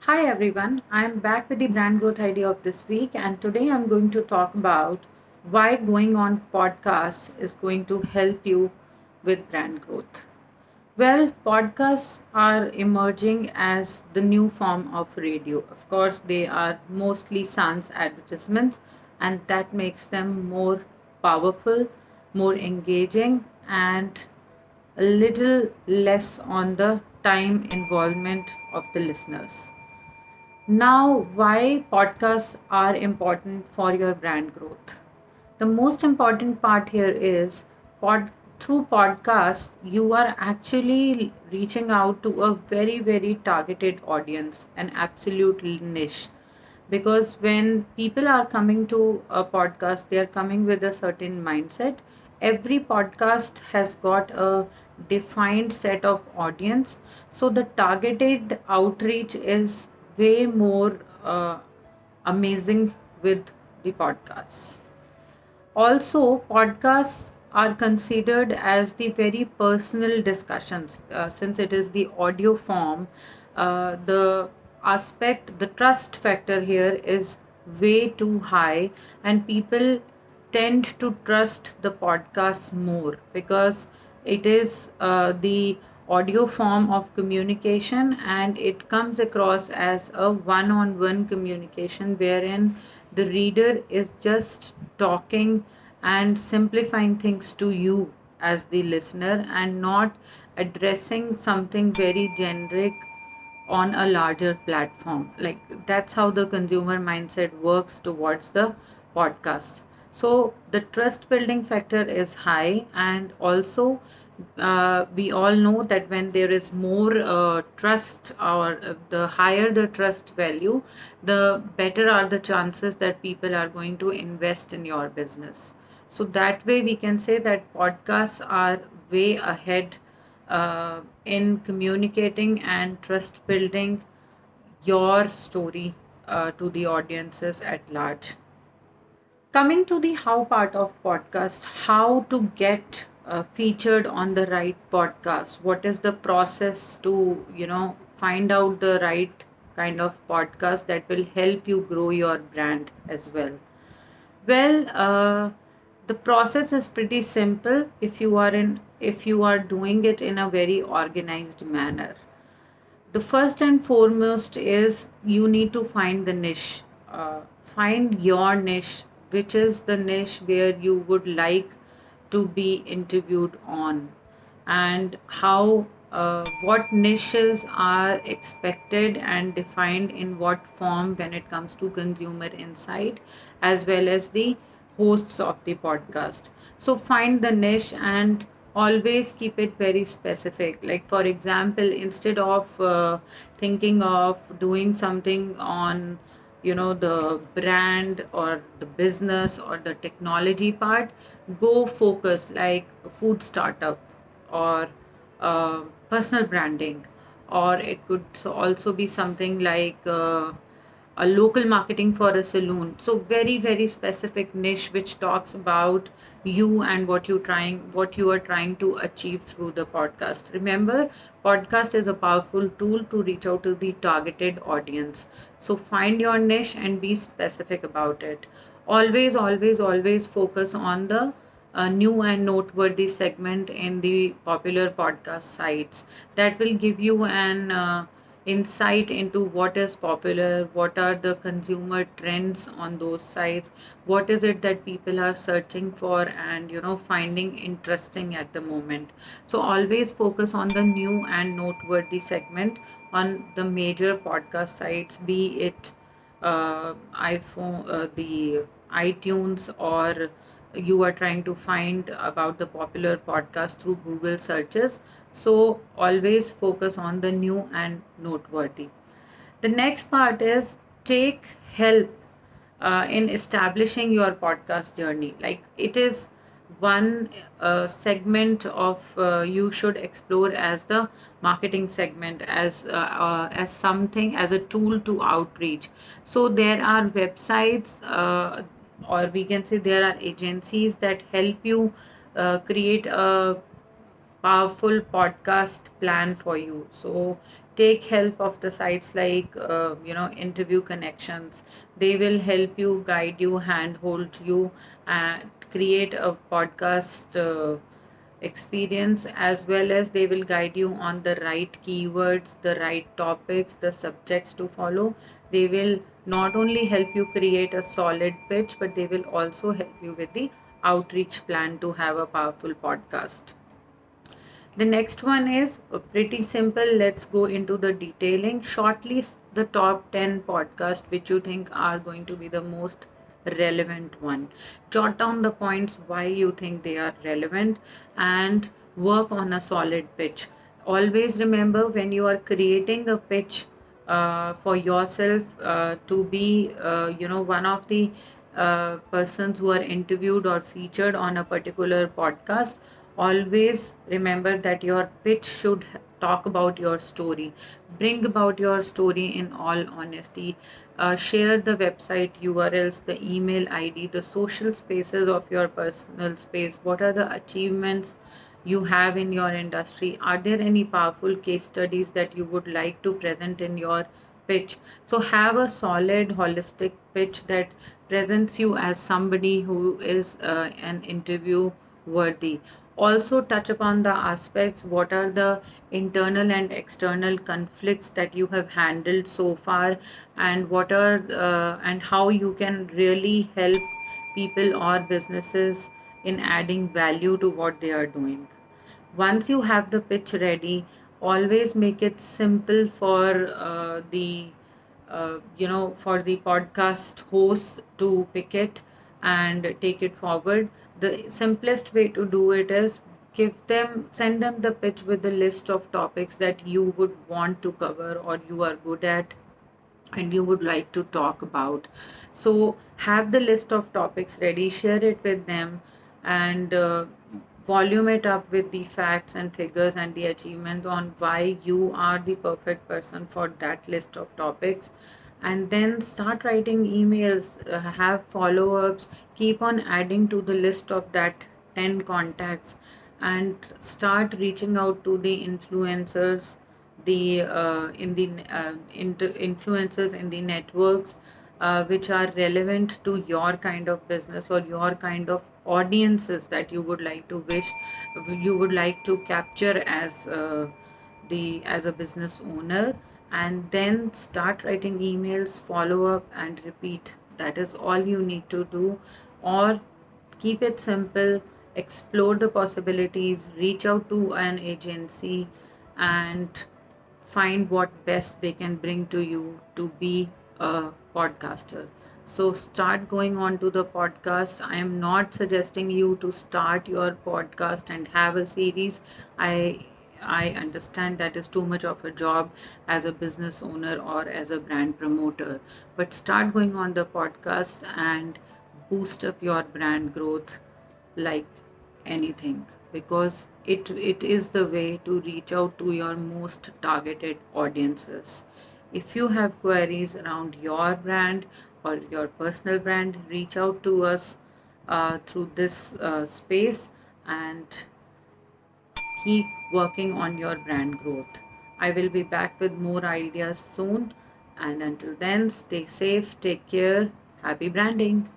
Hi everyone, I'm back with the brand growth idea of this week, and today I'm going to talk about why going on podcasts is going to help you with brand growth. Well, podcasts are emerging as the new form of radio. Of course, they are mostly sans advertisements, and that makes them more powerful, more engaging, and a little less on the time involvement of the listeners. Now, why podcasts are important for your brand growth? The most important part here is pod, through podcasts, you are actually reaching out to a very targeted audience, an absolute niche. Because when people are coming to a podcast, they are coming with a certain mindset. Every podcast has got a defined set of audience, so the targeted outreach is way more amazing with the podcasts. Also, podcasts are considered as the very personal discussions since it is the audio form. The trust factor here is way too high, and people tend to trust the podcasts more because it is the audio form of communication, and it comes across as a one on one communication wherein the reader is just talking and simplifying things to you as the listener and not addressing something very generic on a larger platform. Like that's how the consumer mindset works towards the podcasts. So the trust building factor is high, and also we all know that when there is more trust, or the higher the trust value, the better are the chances that people are going to invest in your business. So that way we can say that podcasts are way ahead in communicating and trust building your story to the audiences at large. Coming to the how part of podcast, how to get featured on the right podcast. What is the process to, find out the right kind of podcast that will help you grow your brand as well? Well, the process is pretty simple if you are doing it in a very organized manner. The first and foremost is you need to find the niche. Find your niche, which is the niche where you would like to be interviewed on, and how what niches are expected and defined in what form when it comes to consumer insight as well as the hosts of the podcast. So find the niche and always keep it very specific. Like for example, instead of thinking of doing something on the brand or the business or the technology part, go focus like food startup or personal branding, or it could also be something like a local marketing for a saloon. So very specific niche which talks about you and what you are trying to achieve through the podcast. Remember, podcast is a powerful tool to reach out to the targeted audience. So find your niche and be specific about it. Always focus on the new and noteworthy segment in the popular podcast sites. That will give you an insight into what is popular, what are the consumer trends on those sites, what is it that people are searching for and finding interesting at the moment. So always focus on the new and noteworthy segment on the major podcast sites, be it the iTunes, or you are trying to find about the popular podcast through Google searches. So always focus on the new and noteworthy. The next part is take help in establishing your podcast journey. Like it is one segment of you should explore as the marketing segment, as something, as a tool to outreach. So there are websites, or we can say there are agencies that help you create a powerful podcast plan for you. So take help of the sites like Interview Connections. They will help you, guide you, handhold you, and create a podcast experience, as well as they will guide you on the right keywords, the right topics, the subjects to follow. They will not only help you create a solid pitch, but they will also help you with the outreach plan to have a powerful podcast. The next one is pretty simple. Let's go into the detailing. Shortlist the top 10 podcasts which you think are going to be the most relevant one. Jot down the points why you think they are relevant and work on a solid pitch. Always remember, when you are creating a pitch for yourself to be one of the persons who are interviewed or featured on a particular podcast, always remember that your pitch should talk about your story. Bring about your story in all honesty. Share the website URLs, the email ID, the social spaces of your personal space. What are the achievements you have in your industry? Are there any powerful case studies that you would like to present in your pitch? So have a solid holistic pitch that presents you as somebody who is an interview worthy. Also touch upon the aspects, what are the internal and external conflicts that you have handled so far, and what are and how you can really help people or businesses in adding value to what they are doing. Once you have the pitch ready, always make it simple for for the podcast host to pick it and take it forward. The simplest way to do it is send them the pitch with the list of topics that you would want to cover or you are good at and you would like to talk about. So have the list of topics ready, share it with them, and volume it up with the facts and figures and the achievement on why you are the perfect person for that list of topics. And then start writing emails, have follow ups, keep on adding to the list of that 10 contacts, and start reaching out to the influencers, the influencers in the networks which are relevant to your kind of business or your kind of audiences that you would like to capture as a business owner. And then start writing emails, follow up and repeat. That is all you need to do. Or keep it simple, explore the possibilities, reach out to an agency, and find what best they can bring to you to be a podcaster. So start going on to the podcast. I am not suggesting you to start your podcast and have a series. I understand that is too much of a job as a business owner or as a brand promoter. But start going on the podcast and boost up your brand growth like anything, because it is the way to reach out to your most targeted audiences. If you have queries around your brand or your personal brand, reach out to us through this space and keep working on your brand growth. I will be back with more ideas soon, and until then, stay safe, take care, happy branding.